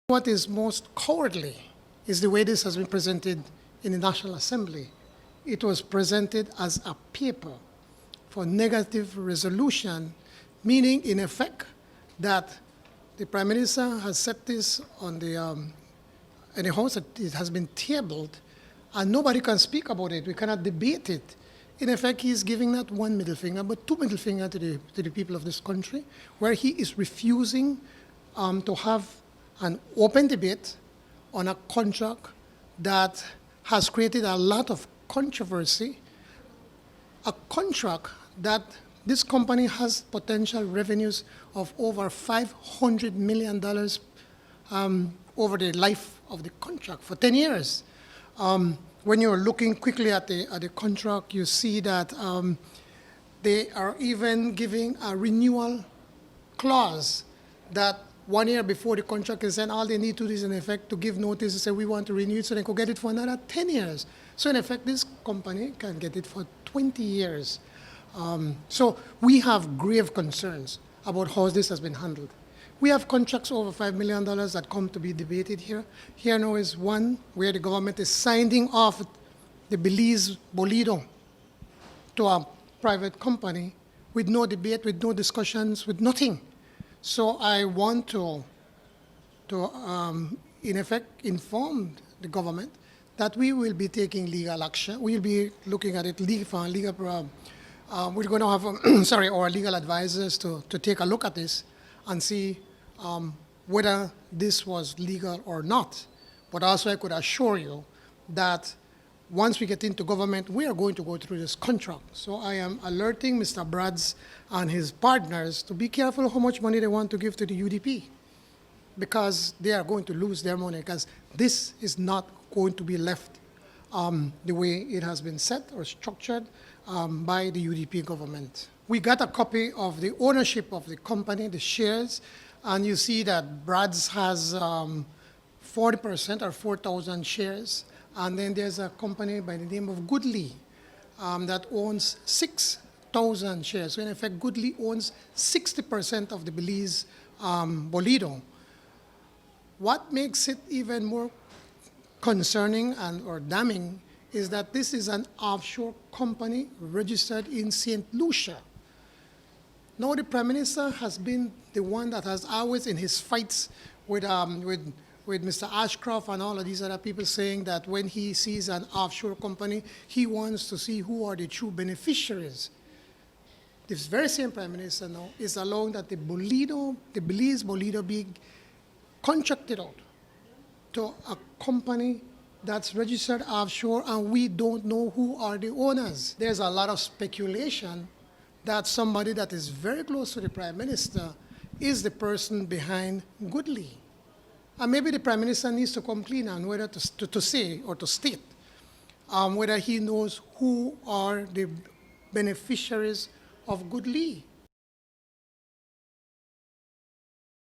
What is most cowardly is the way this has been presented in the National Assembly. It was presented as a paper for negative resolution, meaning in effect that the Prime Minister has set this on in the House, that it has been tabled, and nobody can speak about it. We cannot debate it. In effect, he is giving not one middle finger, but two middle fingers to the people of this country, where he is refusing to have an open debate on a contract that has created a lot of controversy, a contract that this company has potential revenues of over $500 million over the life of the contract for 10 years. When you're looking quickly at the contract, you see that they are even giving a renewal clause that 1 year before the contract is end, all they need to do is in effect to give notice and say we want to renew it so they could get it for another 10 years. So in effect, this company can get it for 20 years. So we have grave concerns about how this has been handled. We have contracts over $5 million that come to be debated here. Here now is one where the government is signing off the Belize Boledo to a private company with no debate, with no discussions, with nothing. So I want to in effect, inform the government that we will be taking legal action. We'll be looking at it we're going to have, our legal advisors to take a look at this and see whether this was legal or not. But also I could assure you that once we get into government, we are going to go through this contract. So I am alerting Mr. Brads and his partners to be careful how much money they want to give to the UDP, because they are going to lose their money, because this is not going to be left the way it has been set or structured by the UDP government. We got a copy of the ownership of the company, the shares, and you see that Brads has 40% or 4,000 shares. And then there's a company by the name of Goodley that owns 6,000 shares. So in effect, Goodley owns 60% of the Belize Boledo. What makes it even more concerning or damning is that this is an offshore company registered in Saint Lucia. Now the Prime Minister has been the one that has always, in his fights with Mr. Ashcroft and all of these other people, saying that when he sees an offshore company, he wants to see who are the true beneficiaries. This very same Prime Minister now is allowing that the Belize Boledo be contracted out to a company that's registered offshore, and we don't know who are the owners. There's a lot of speculation that somebody that is very close to the Prime Minister is the person behind Goodley. And maybe the Prime Minister needs to come clean on whether to say or to state whether he knows who are the beneficiaries of Goodley.